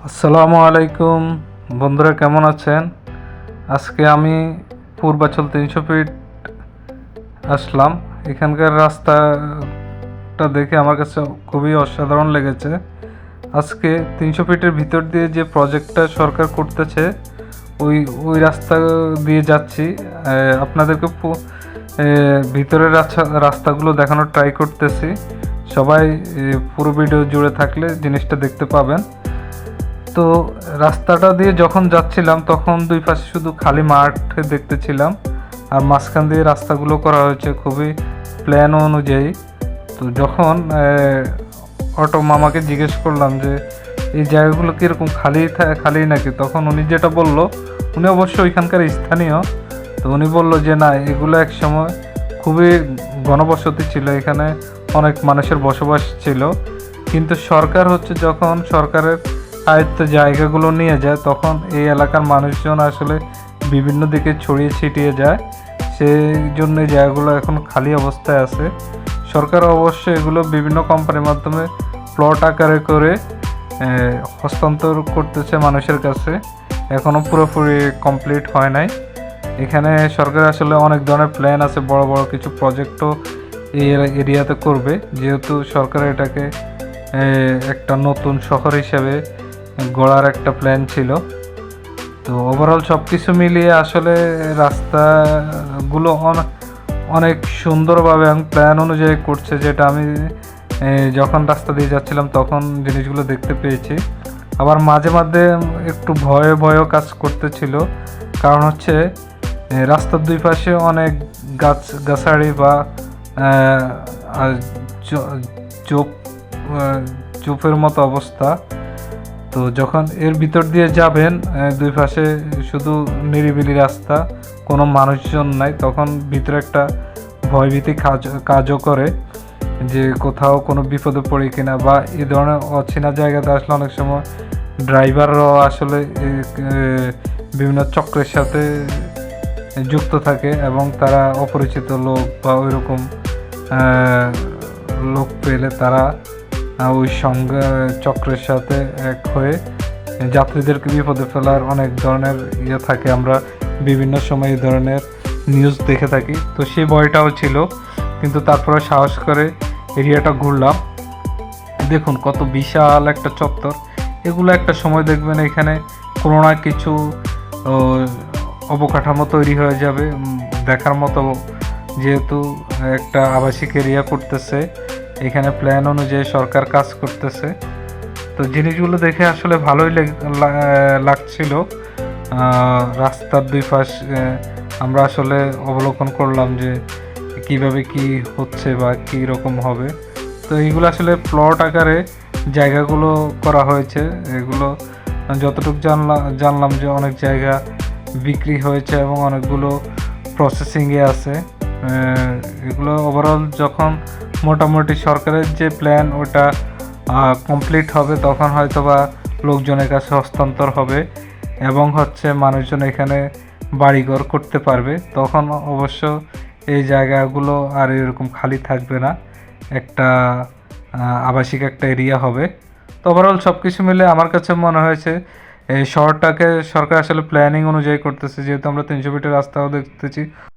আসসালামু আলাইকুম বন্ধুরা, কেমন আছেন? আজকে আমি পূর্বাচল 300 ফিট আসলাম। এখানকার রাস্তাটা দেখে আমার কাছে খুবই অসাধারণ লেগেছে। আজকে 300 ফিটের ভিতর দিয়ে যে প্রজেক্টটা সরকার করতেছে ওই ওই রাস্তা দিয়ে যাচ্ছি। আপনাদেরকে ভিতরের রাস্তাগুলো দেখানোর ট্রাই করতেছি। সবাই পুরো ভিডিও জুড়ে থাকলে জিনিসটা দেখতে পাবেন। তো রাস্তাটা দিয়ে যখন যাচ্ছিলাম তখন দুই পাশে শুধু খালি মাঠ দেখতেছিলাম, আর মাঝখান দিয়ে রাস্তাগুলো করা হয়েছে খুবই প্ল্যান অনুযায়ী। তো যখন অটো মামাকে জিজ্ঞেস করলাম যে এই জায়গাগুলো কীরকম খালি নাকি, তখন উনি যেটা বলল, উনি অবশ্য ওইখানকার স্থানীয়, তো উনি বলল যে না, এগুলো এক সময় খুবই ঘনবসতি ছিল, এখানে অনেক মানুষের বসবাস ছিল, কিন্তু সরকার যখন সরকারের আয়ত্ত জায়গাগুলো নিয়ে যায় তখন এই এলাকার মানুষজন আসলে বিভিন্ন দিকে ছড়িয়ে ছিটিয়ে যায়, সেই জন্য এই জায়গাগুলো এখন খালি অবস্থায় আছে। সরকার অবশ্য এগুলো বিভিন্ন কোম্পানির মাধ্যমে প্লট আকারে করে হস্তান্তর করতেছে মানুষের কাছে, এখনও পুরোপুরি কমপ্লিট হয় নাই। এখানে সরকার আসলে অনেক ধরনের প্ল্যান আছে, বড় বড় কিছু প্রজেক্টও এই এরিয়াতে করবে, যেহেতু সরকার এটাকে একটা নতুন শহর হিসেবে গড়ার একটা প্ল্যান ছিল। তো ওভারঅল সব কিছু মিলিয়ে আসলে রাস্তাগুলো অনেক সুন্দরভাবে এবং প্ল্যান অনুযায়ী করছে, যেটা আমি যখন রাস্তা দিয়ে যাচ্ছিলাম তখন জিনিসগুলো দেখতে পেয়েছি। আবার মাঝে মাঝে একটু ভয়ও কাজ করতেছিল, কারণ রাস্তার দুই পাশে অনেক গাছাড়ি বা চোপের মতো অবস্থা। তো যখন এর ভিতর দিয়ে যাবেন, দুই পাশে শুধু নিরিবিলি রাস্তা, কোনো মানুষজন নাই, তখন ভিতরে একটা ভয়ভীতি কাজও করে যে কোথাও কোনো বিপদে পড়ে কিনা, বা এই ধরনের অচেনা জায়গাতে আসলে অনেক সময় ড্রাইভাররাও আসলে বিভিন্ন চক্রের সাথে যুক্ত থাকে এবং তারা অপরিচিত লোক বা ওইরকম লোক পেলে তারা ওই চক্রের সাথে এক হয়ে যাত্রীদেরকে বিপদে ফেলার অনেক ধরনের থাকে। আমরা বিভিন্ন সময় এই ধরনের নিউজ দেখে থাকি, তো সেই ভয়টাও ছিল, কিন্তু তারপরে সাহস করে এরিয়াটা ঘুরলাম। দেখুন কত বিশাল একটা চত্বর, এগুলো একটা সময় দেখবেন এখানে কোনো না কিছু অবকাঠামো তৈরি হয়ে যাবে দেখার মতো, যেহেতু একটা আবাসিক এরিয়া করতেছে, এখানে প্ল্যান অনুযায়ী সরকার কাজ করতেছে। তো জিনিসগুলো দেখে আসলে ভালোই লাগছিল। রাস্তার দুই পাশ আমরা আসলে অবলোকন করলাম যে কিভাবে কি হচ্ছে বা কী রকম হবে। তো এইগুলো আসলে প্লট আকারে জায়গাগুলো করা হয়েছে। এগুলো যতটুকু জানলাম যে অনেক জায়গা বিক্রি হয়েছে এবং অনেকগুলো প্রসেসিংয়ে আছে। এগুলো ওভারঅল যখন মোটামুটি সরকারের যে প্ল্যান ওটা কমপ্লিট হবে তখন হয়তো বা লোকজনের কাছে হস্তান্তর হবে এবং মানুষজন এখানে বাড়িঘর করতে পারবে, তখন অবশ্য এই জায়গাগুলো আর এরকম খালি থাকবে না, একটা আবাসিক একটা এরিয়া হবে। তো ওভারঅল সব কিছু মিলে আমার কাছে মনে হয়েছে এই শহরটাকে সরকার আসলে প্ল্যানিং অনুযায়ী করতেছে, যেহেতু আমরা 300 ফিটের রাস্তাও দেখতেছি।